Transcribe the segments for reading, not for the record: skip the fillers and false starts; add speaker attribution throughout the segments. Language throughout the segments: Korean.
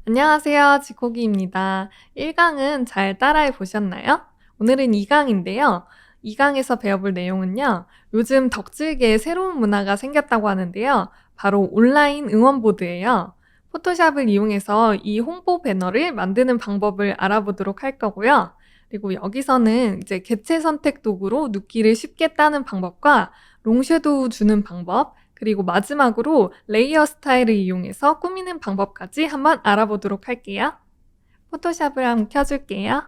Speaker 1: 안녕하세요. 지코기입니다. 1강은 잘 따라해 보셨나요? 오늘은 2강인데요. 2강에서 배워볼 내용은요. 요즘 덕질계에 새로운 문화가 생겼다고 하는데요. 바로 온라인 응원보드예요. 포토샵을 이용해서 이 홍보 배너를 만드는 방법을 알아보도록 할 거고요. 그리고 여기서는 이제 개체 선택 도구로 눕기를 쉽게 따는 방법과 롱섀도우 주는 방법, 그리고 마지막으로 레이어 스타일을 이용해서 꾸미는 방법까지 한번 알아보도록 할게요. 포토샵을 한번 켜줄게요.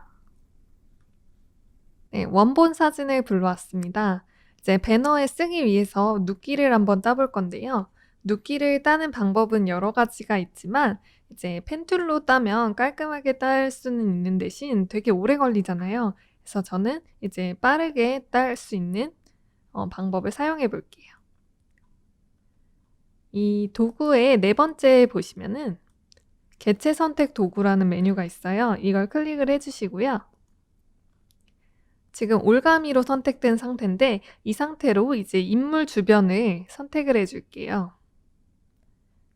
Speaker 1: 네, 원본 사진을 불러왔습니다. 이제 배너에 쓰기 위해서 눕기를 한번 따볼 건데요. 눕기를 따는 방법은 여러 가지가 있지만 이제 펜툴로 따면 깔끔하게 딸 수는 있는 대신 되게 오래 걸리잖아요. 그래서 저는 이제 빠르게 딸 수 있는 방법을 사용해 볼게요. 이 도구의 네 번째 보시면은 개체 선택 도구라는 메뉴가 있어요. 이걸 클릭을 해주시고요. 지금 올가미로 선택된 상태인데 이 상태로 이제 인물 주변을 선택을 해줄게요.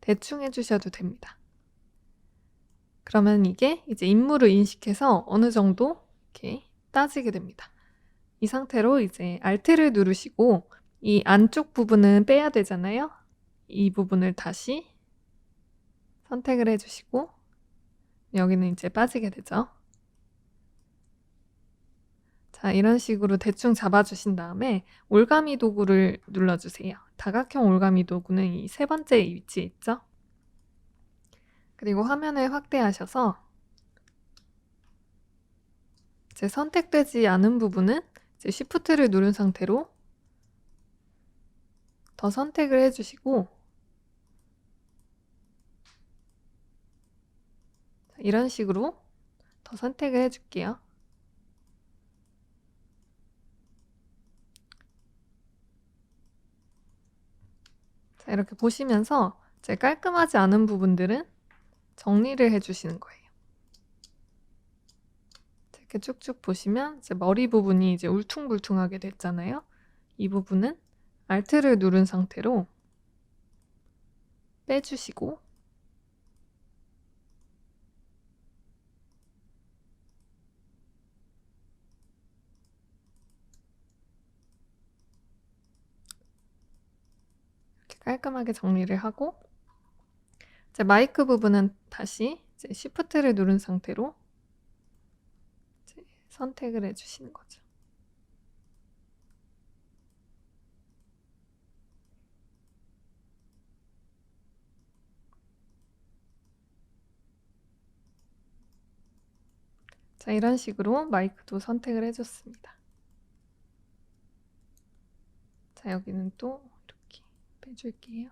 Speaker 1: 대충 해주셔도 됩니다. 그러면 이게 이제 인물을 인식해서 어느 정도 이렇게 따지게 됩니다. 이 상태로 이제 Alt를 누르시고 이 안쪽 부분은 빼야 되잖아요. 이 부분을 다시 선택을 해주시고 여기는 이제 빠지게 되죠. 자, 이런 식으로 대충 잡아주신 다음에 올가미 도구를 눌러주세요. 다각형 올가미 도구는 이 세 번째 위치에 있죠. 그리고 화면을 확대하셔서 이제 선택되지 않은 부분은 이제 Shift를 누른 상태로 더 선택을 해주시고 이런 식으로 더 선택을 해줄게요. 자, 이렇게 보시면서 이제 깔끔하지 않은 부분들은 정리를 해주시는 거예요. 이렇게 쭉쭉 보시면 이제 머리 부분이 이제 울퉁불퉁하게 됐잖아요. 이 부분은 Alt를 누른 상태로 빼주시고 이렇게 깔끔하게 정리를 하고 이제 마이크 부분은 다시 이제 Shift를 누른 상태로 이제 선택을 해주시는 거죠. 자, 이런 식으로 마이크도 선택을 해줬습니다. 자, 여기는 또 이렇게 빼줄게요.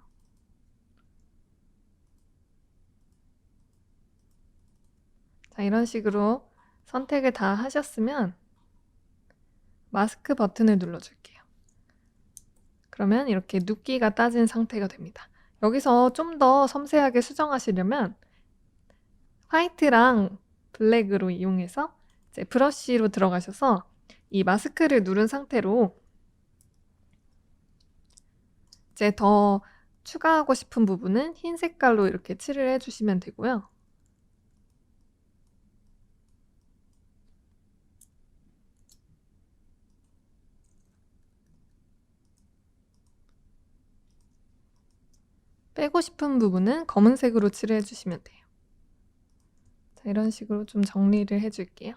Speaker 1: 자, 이런 식으로 선택을 다 하셨으면 마스크 버튼을 눌러줄게요. 그러면 이렇게 눕기가 따진 상태가 됩니다. 여기서 좀 더 섬세하게 수정하시려면 화이트랑 블랙으로 이용해서 이제 브러쉬로 들어가셔서 이 마스크를 누른 상태로 이제 더 추가하고 싶은 부분은 흰 색깔로 이렇게 칠을 해주시면 되고요. 빼고 싶은 부분은 검은색으로 칠을 해주시면 돼요. 자, 이런 식으로 좀 정리를 해줄게요.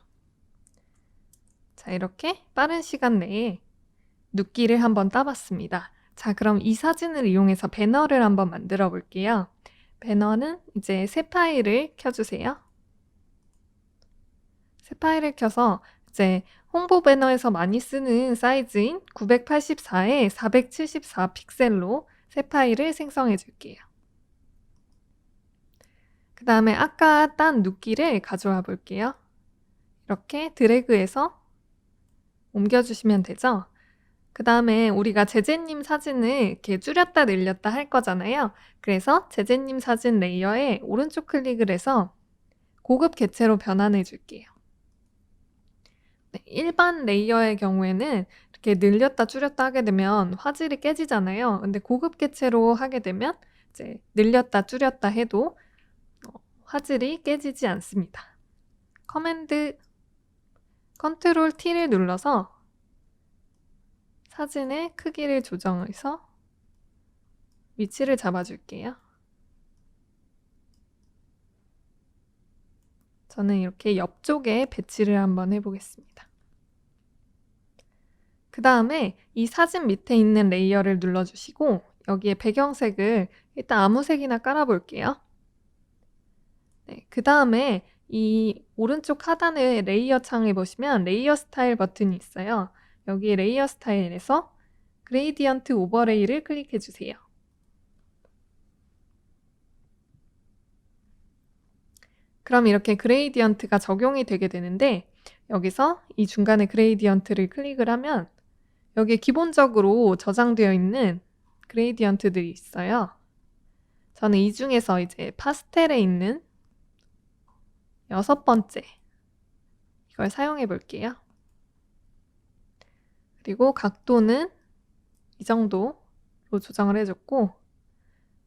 Speaker 1: 자, 이렇게 빠른 시간 내에 눕기를 한번 따봤습니다. 자, 그럼 이 사진을 이용해서 배너를 한번 만들어 볼게요. 배너는 이제 새 파일을 켜주세요. 새 파일을 켜서 이제 홍보 배너에서 많이 쓰는 사이즈인 984에 474 픽셀로 새 파일을 생성해 줄게요. 그 다음에 아까 딴 눕기를 가져와 볼게요. 이렇게 드래그해서 옮겨주시면 되죠. 그 다음에 우리가 제재님 사진을 이렇게 줄였다 늘렸다 할 거잖아요. 그래서 제재님 사진 레이어에 오른쪽 클릭을 해서 고급 개체로 변환해 줄게요. 네, 일반 레이어의 경우에는 이렇게 늘렸다 줄였다 하게 되면 화질이 깨지잖아요. 근데 고급 개체로 하게 되면 이제 늘렸다 줄였다 해도 화질이 깨지지 않습니다. 컨트롤 T를 눌러서 사진의 크기를 조정해서 위치를 잡아줄게요. 저는 이렇게 옆쪽에 배치를 한번 해보겠습니다. 그 다음에 이 사진 밑에 있는 레이어를 눌러주시고 여기에 배경색을 일단 아무 색이나 깔아볼게요. 네, 그 다음에 이 오른쪽 하단의 레이어 창에 보시면 레이어 스타일 버튼이 있어요. 여기 레이어 스타일에서 그레이디언트 오버레이를 클릭해 주세요. 그럼 이렇게 그레이디언트가 적용이 되게 되는데 여기서 이 중간에 그레이디언트를 클릭을 하면 여기에 기본적으로 저장되어 있는 그레이디언트들이 있어요. 저는 이 중에서 이제 파스텔에 있는 6번째 이걸 사용해 볼게요. 그리고 각도는 이 정도로 조정을 해줬고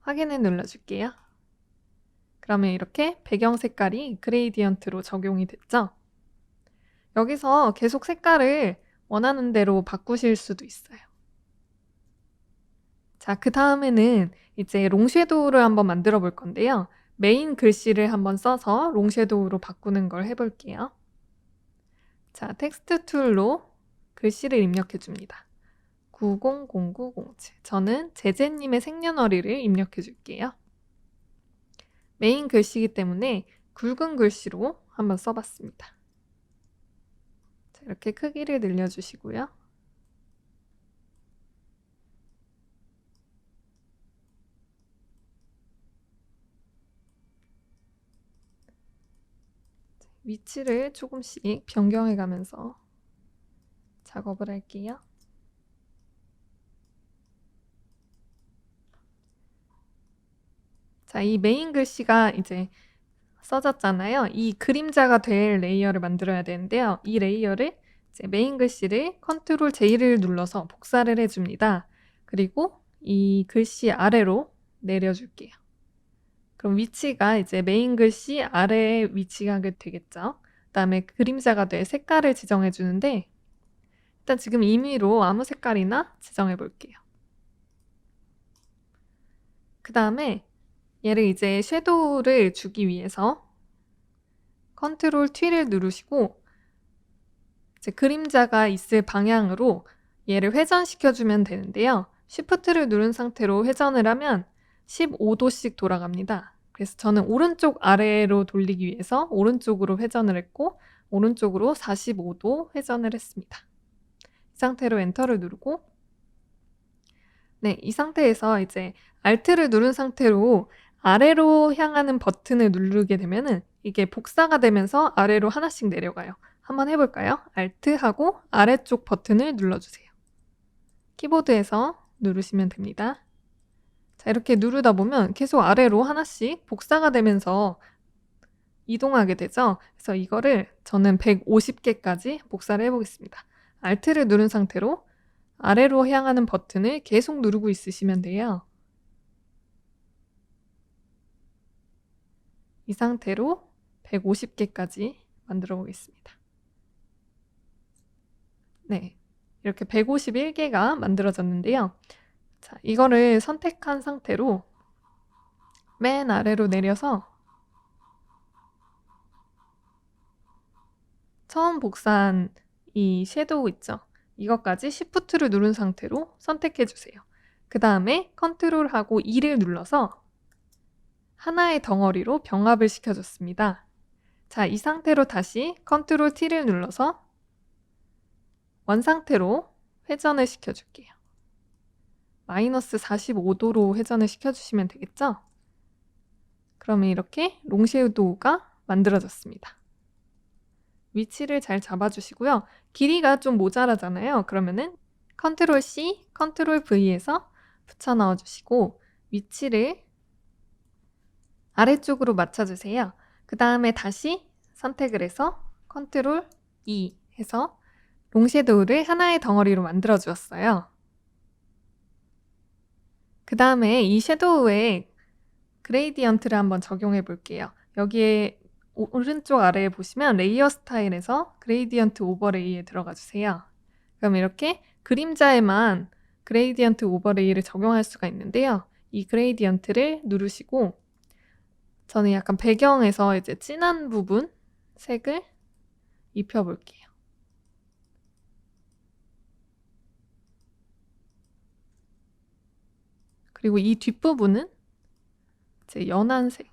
Speaker 1: 확인을 눌러줄게요. 그러면 이렇게 배경 색깔이 그레이디언트로 적용이 됐죠? 여기서 계속 색깔을 원하는 대로 바꾸실 수도 있어요. 자, 그 다음에는 이제 롱섀도우를 한번 만들어 볼 건데요. 메인 글씨를 한번 써서 롱섀도우로 바꾸는 걸 해볼게요. 자, 텍스트 툴로 글씨를 입력해 줍니다. 900907. 저는 제제님의 생년월일을 입력해 줄게요. 메인 글씨이기 때문에 굵은 글씨로 한번 써봤습니다. 자, 이렇게 크기를 늘려주시고요. 위치를 조금씩 변경해 가면서 작업을 할게요. 자, 이 메인 글씨가 이제 써졌잖아요. 이 그림자가 될 레이어를 만들어야 되는데요. 이 레이어를 이제 메인 글씨를 컨트롤 J를 눌러서 복사를 해줍니다. 그리고 이 글씨 아래로 내려줄게요. 그럼 위치가 이제 메인 글씨 아래에 위치가 되겠죠. 그 다음에 그림자가 될 색깔을 지정해 주는데 일단 지금 임의로 아무 색깔이나 지정해 볼게요. 그 다음에 얘를 이제 섀도우를 주기 위해서 컨트롤 T를 누르시고 이제 그림자가 있을 방향으로 얘를 회전시켜 주면 되는데요. Shift를 누른 상태로 회전을 하면 15도씩 돌아갑니다. 그래서 저는 오른쪽 아래로 돌리기 위해서 오른쪽으로 회전을 했고 오른쪽으로 45도 회전을 했습니다. 이 상태로 엔터를 누르고 네, 이 상태에서 이제 Alt를 누른 상태로 아래로 향하는 버튼을 누르게 되면은 이게 복사가 되면서 아래로 하나씩 내려가요. 한번 해볼까요? Alt하고 아래쪽 버튼을 눌러주세요. 키보드에서 누르시면 됩니다. 자, 이렇게 누르다 보면 계속 아래로 하나씩 복사가 되면서 이동하게 되죠. 그래서 이거를 저는 150개까지 복사를 해보겠습니다. Alt를 누른 상태로 아래로 향하는 버튼을 계속 누르고 있으시면 돼요. 이 상태로 150개까지 만들어 보겠습니다. 네, 이렇게 151개가 만들어졌는데요. 자, 이거를 선택한 상태로 맨 아래로 내려서 처음 복사한 이 섀도우 있죠? 이것까지 Shift를 누른 상태로 선택해 주세요. 그 다음에 컨트롤하고 E를 눌러서 하나의 덩어리로 병합을 시켜줬습니다. 자, 이 상태로 다시 컨트롤 T를 눌러서 원상태로 회전을 시켜줄게요. 마이너스 45도로 회전을 시켜주시면 되겠죠? 그러면 이렇게 롱섀도우가 만들어졌습니다. 위치를 잘 잡아주시고요. 길이가 좀 모자라잖아요. 그러면은 컨트롤 C, 컨트롤 V에서 붙여 넣어주시고 위치를 아래쪽으로 맞춰주세요. 그 다음에 다시 선택을 해서 컨트롤 E 해서 롱섀도우를 하나의 덩어리로 만들어 주었어요. 그 다음에 이 섀도우에 그레이디언트를 한번 적용해 볼게요. 여기에 오른쪽 아래에 보시면 레이어 스타일에서 그레이디언트 오버레이에 들어가 주세요. 그럼 이렇게 그림자에만 그레이디언트 오버레이를 적용할 수가 있는데요. 이 그레이디언트를 누르시고 저는 약간 배경에서 이제 진한 부분 색을 입혀 볼게요. 그리고 이 뒷부분은 이제 연한 색을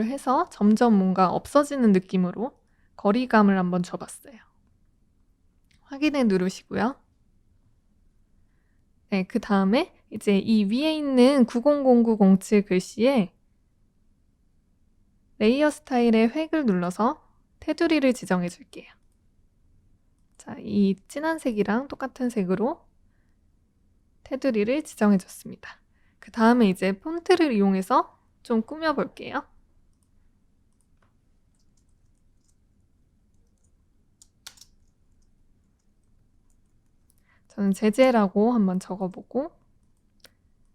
Speaker 1: 해서 점점 뭔가 없어지는 느낌으로 거리감을 한번 줘봤어요. 확인해 누르시고요. 네, 그 다음에 이제 이 위에 있는 900907 글씨에 레이어 스타일의 획을 눌러서 테두리를 지정해 줄게요. 자, 이 진한 색이랑 똑같은 색으로 테두리를 지정해 줬습니다. 그 다음에 이제 폰트를 이용해서 좀 꾸며 볼게요. 저는 제재라고 한번 적어보고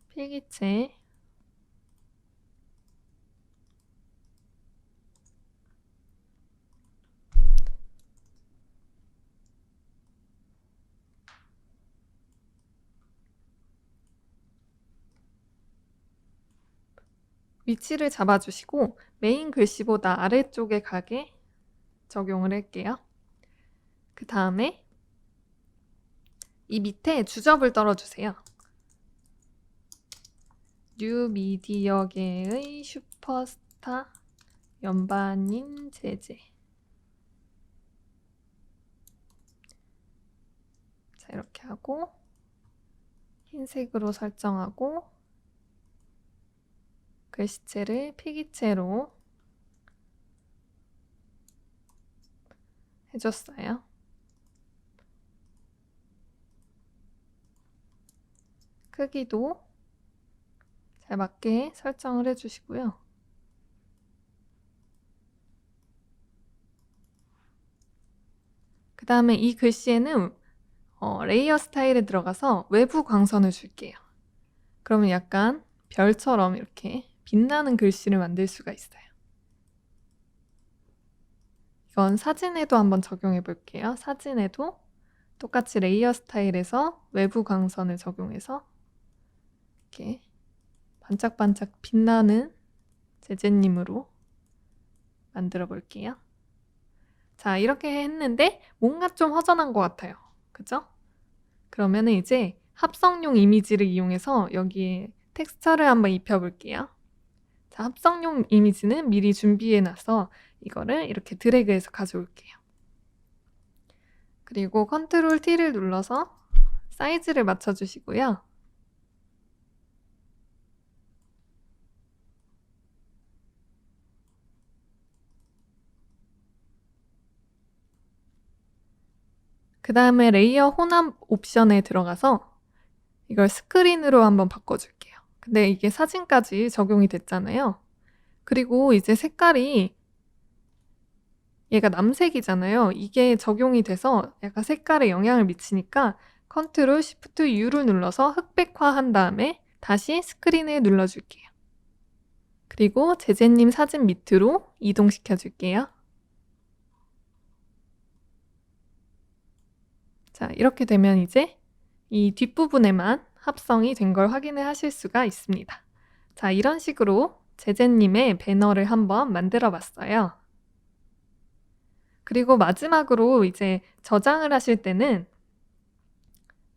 Speaker 1: 필기체 위치를 잡아주시고 메인 글씨보다 아래쪽에 가게 적용을 할게요. 그 다음에 이 밑에 주접을 떨어주세요. 뉴미디어계의 슈퍼스타 연반인 제재. 자, 이렇게 하고 흰색으로 설정하고 글씨체를 필기체로 해줬어요. 크기도 잘 맞게 설정을 해주시고요. 그 다음에 이 글씨에는 레이어 스타일에 들어가서 외부 광선을 줄게요. 그러면 약간 별처럼 이렇게 빛나는 글씨를 만들 수가 있어요. 이건 사진에도 한번 적용해 볼게요. 사진에도 똑같이 레이어 스타일에서 외부 광선을 적용해서 이렇게 반짝반짝 빛나는 제재님으로 만들어 볼게요. 자, 이렇게 했는데 뭔가 좀 허전한 것 같아요. 그죠? 그러면은 이제 합성용 이미지를 이용해서 여기에 텍스처를 한번 입혀 볼게요. 자, 합성용 이미지는 미리 준비해 놔서 이거를 이렇게 드래그해서 가져올게요. 그리고 컨트롤 T를 눌러서 사이즈를 맞춰 주시고요. 그 다음에 레이어 혼합 옵션에 들어가서 이걸 스크린으로 한번 바꿔줄게요. 근데 이게 사진까지 적용이 됐잖아요. 그리고 이제 색깔이 얘가 남색이잖아요. 이게 적용이 돼서 약간 색깔에 영향을 미치니까 컨트롤 시프트 U를 눌러서 흑백화한 다음에 다시 스크린에 눌러줄게요. 그리고 제재님 사진 밑으로 이동시켜 줄게요. 자, 이렇게 되면 이제 이 뒷부분에만 합성이 된 걸 확인을 하실 수가 있습니다. 자, 이런 식으로 제재님의 배너를 한번 만들어 봤어요. 그리고 마지막으로 이제 저장을 하실 때는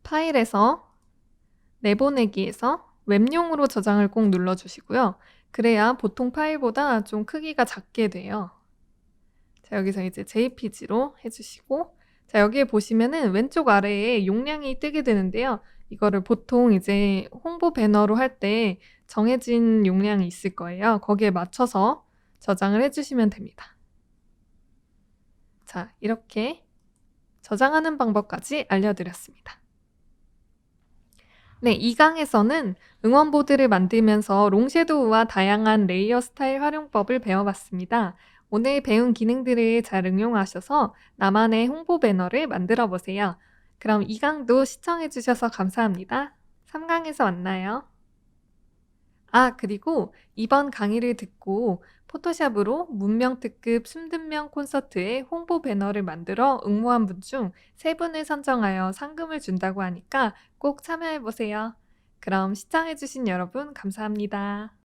Speaker 1: 파일에서 내보내기에서 웹용으로 저장을 꼭 눌러주시고요. 그래야 보통 파일보다 좀 크기가 작게 돼요. 자, 여기서 이제 JPG로 해주시고, 자, 여기에 보시면은 왼쪽 아래에 용량이 뜨게 되는데요. 이거를 보통 이제 홍보 배너로 할 때 정해진 용량이 있을 거예요. 거기에 맞춰서 저장을 해주시면 됩니다. 자, 이렇게 저장하는 방법까지 알려드렸습니다. 네, 이 강에서는 응원보드를 만들면서 롱섀도우와 다양한 레이어 스타일 활용법을 배워봤습니다. 오늘 배운 기능들을 잘 응용하셔서 나만의 홍보 배너를 만들어 보세요. 그럼 이 강도 시청해주셔서 감사합니다. 3강에서 만나요. 그리고 이번 강의를 듣고 포토샵으로 문명 특급 숨든명 콘서트의 홍보 배너를 만들어 응모한 분 중 3분을 선정하여 상금을 준다고 하니까 꼭 참여해 보세요. 그럼 시청해 주신 여러분 감사합니다.